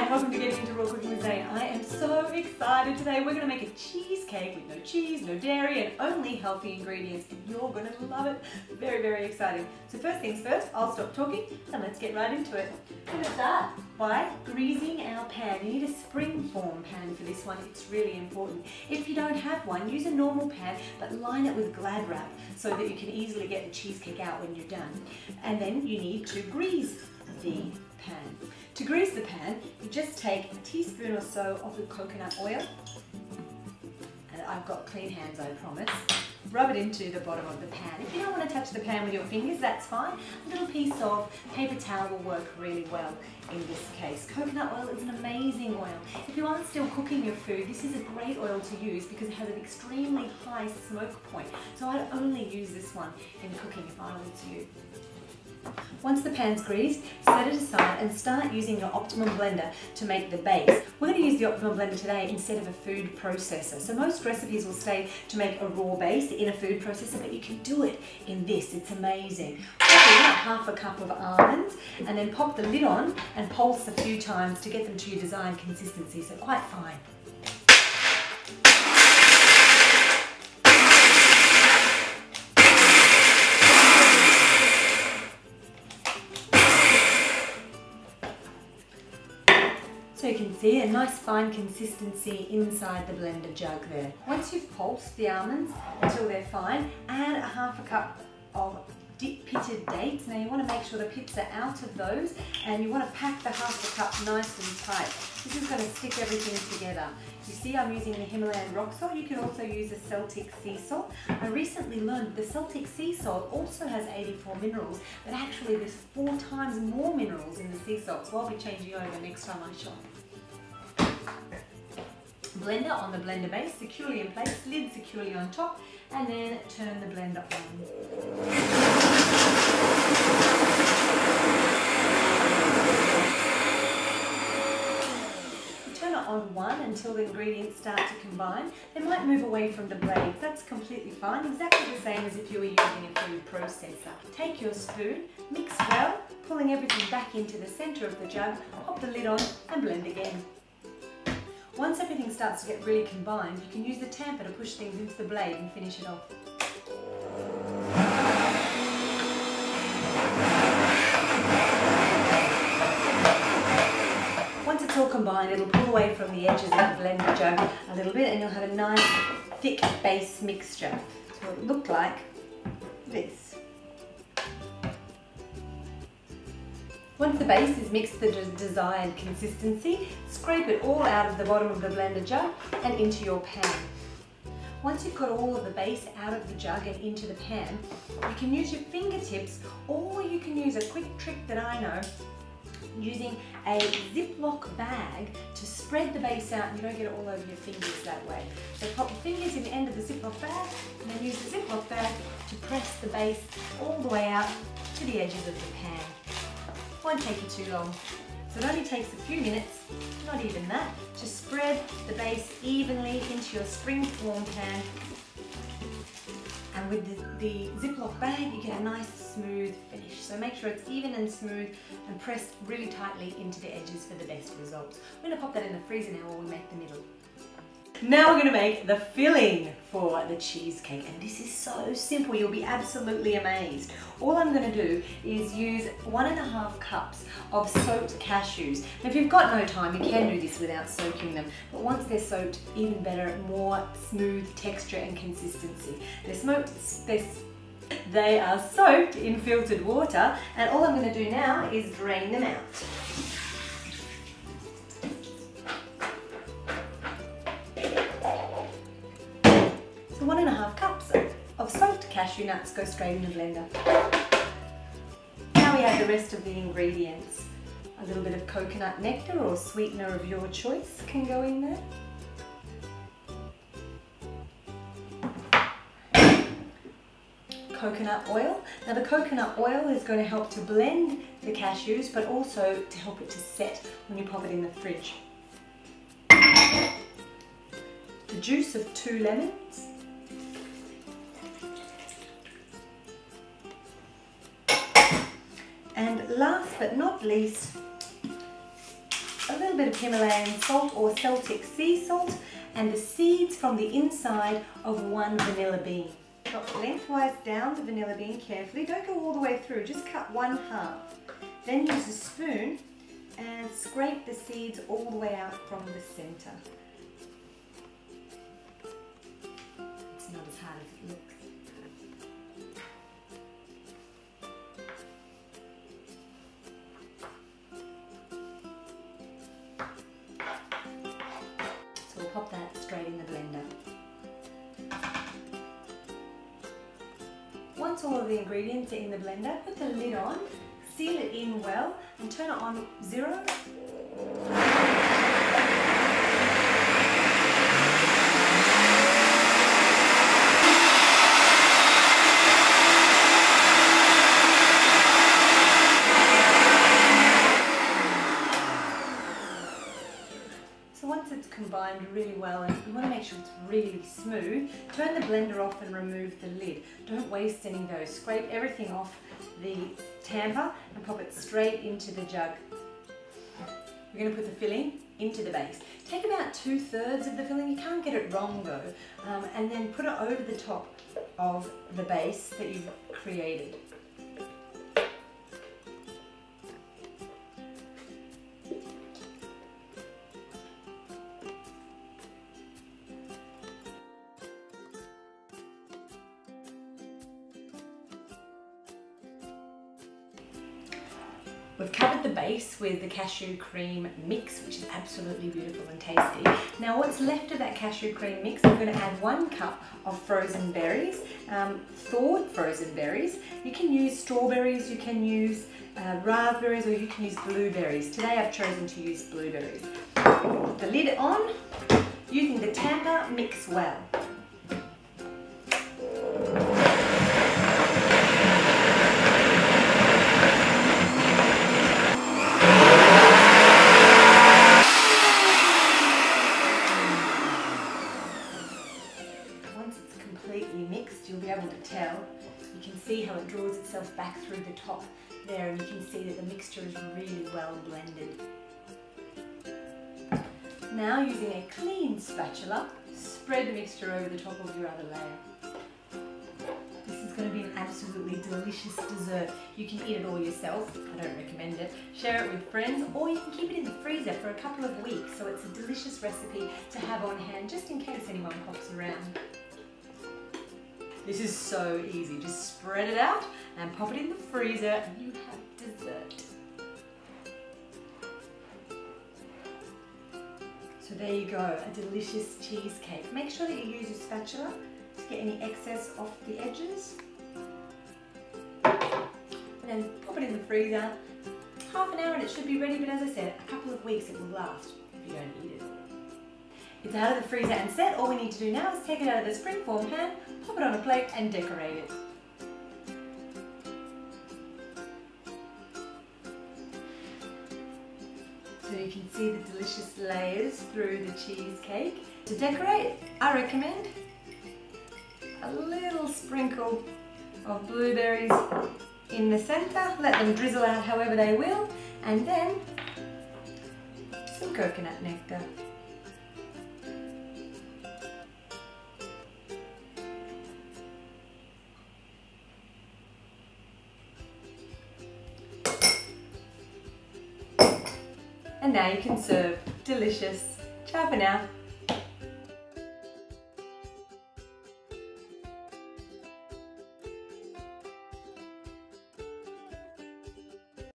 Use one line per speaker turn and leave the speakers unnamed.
and welcome to Getting Into Raw Cooking with Zane. I am so excited today. We're going to make a cheesecake with no cheese, no dairy, and only healthy ingredients, and you're going to love it. Very, very exciting. So first things first, I'll stop talking and let's get right into it. We're going to start by greasing our pan. You need a springform pan for this one. It's really important. If you don't have one, use a normal pan, but line it with Glad wrap so that you can easily get the cheesecake out when you're done. And then you need to grease the pan. To grease the pan, you just take a teaspoon or so of the coconut oil, and I've got clean hands, I promise. Rub it into the bottom of the pan. If you don't want to touch the pan with your fingers, that's fine. A little piece of paper towel will work really well in this case. Coconut oil is an amazing oil. If you aren't still cooking your food, this is a great oil to use because it has an extremely high smoke point. So I'd only use this one in cooking if I was you. Once the pan's greased, set it aside and start using your Optimum blender to make the base. We're going to use the Optimum blender today instead of a food processor. So most recipes will say to make a raw base in a food processor, but you can do it in this. It's amazing. Pop in half a cup of almonds and then pop the lid on and pulse a few times to get them to your desired consistency, so quite fine. So you can see a nice fine consistency inside the blender jug there. Once you've pulsed the almonds until they're fine, add a half a cup of pitted dates. Now you want to make sure the pits are out of those, and you want to pack the half a cup nice and tight. This is going to stick everything together. You see I'm using the Himalayan rock salt. You can also use the Celtic sea salt. I recently learned the Celtic sea salt also has 84 minerals, but actually there's 4 times more minerals in the sea salt, so I'll be changing over next time I shop. Blender on the blender base, securely in place, lid securely on top, and then turn the blender on. Turn it on 1 until the ingredients start to combine. They might move away from the blades. That's completely fine, exactly the same as if you were using a food processor. Take your spoon, mix well, pulling everything back into the center of the jug, pop the lid on and blend again. Once everything starts to get really combined, you can use the tamper to push things into the blade and finish it off. Once it's all combined, it'll pull away from the edges of the blender jug a little bit and you'll have a nice thick base mixture. So it'll look like this. Once the base is mixed to the desired consistency, scrape it all out of the bottom of the blender jug and into your pan. Once you've got all of the base out of the jug and into the pan, you can use your fingertips, or you can use a quick trick that I know, using a Ziploc bag to spread the base out and you don't get it all over your fingers that way. So pop your fingers in the end of the Ziploc bag and then use the Ziploc bag to press the base all the way out to the edges of the pan. Won't take you too long. So it only takes a few minutes, not even that, to spread the base evenly into your springform pan. And with the Ziploc bag, you get a nice smooth finish. So make sure it's even and smooth and pressed really tightly into the edges for the best results. We're going to pop that in the freezer now while we make the middle. Now we're going to make the filling for the cheesecake, and this is so simple, you'll be absolutely amazed. All I'm going to do is use 1.5 cups of soaked cashews. Now, if you've got no time, you can do this without soaking them, but once they're soaked, even better, more smooth texture and consistency. They are soaked in filtered water, and all I'm going to do now is drain them out. So 1.5 cups of soaked cashew nuts go straight in the blender. Now we add the rest of the ingredients. A little bit of coconut nectar or sweetener of your choice can go in there. Coconut oil. Now the coconut oil is going to help to blend the cashews, but also to help it to set when you pop it in the fridge. The juice of 2 lemons. And last but not least, a little little bit of Himalayan salt or Celtic sea salt, and the seeds from the inside of 1 vanilla bean. Drop lengthwise down the vanilla bean carefully. Don't go all the way through, just cut 1/2. Then use a spoon and scrape the seeds all the way out from the center. It's not as hard as it looks. So we'll pop that straight in the blender. Once all of the ingredients are in the blender, put the lid on, seal it in well, and turn it on 0. So once it's combined really well, and you want to make sure it's really smooth, turn the blender off and remove the lid. Don't waste any though. Scrape everything off the tamper and pop it straight into the jug. We're going to put the filling into the base. Take about 2/3 of the filling, you can't get it wrong though, and then put it over the top of the base that you've created. We've covered the base with the cashew cream mix, which is absolutely beautiful and tasty. Now what's left of that cashew cream mix, I'm going to add 1 cup of frozen berries, thawed frozen berries. You can use strawberries, you can use raspberries, or you can use blueberries. Today I've chosen to use blueberries. Put the lid on, using the tamper, mix well. Completely mixed, you'll be able to tell. You can see how it draws itself back through the top there, and you can see that the mixture is really well blended. Now, using a clean spatula, spread the mixture over the top of your other layer. This is going to be an absolutely delicious dessert. You can eat it all yourself, I don't recommend it. Share it with friends, or you can keep it in the freezer for a couple of weeks, so it's a delicious recipe to have on hand just in case anyone pops around. This is so easy. Just spread it out and pop it in the freezer and you have dessert. So there you go, a delicious cheesecake. Make sure that you use your spatula to get any excess off the edges. And then pop it in the freezer. Half an hour and it should be ready, but as I said, a couple of weeks it will last if you don't eat it. It's out of the freezer and set. All we need to do now is take it out of the springform pan, pop it on a plate and decorate it. So you can see the delicious layers through the cheesecake. To decorate, I recommend a little sprinkle of blueberries in the center. Let them drizzle out however they will, and then some coconut nectar. And now you can serve. Delicious. Ciao for now.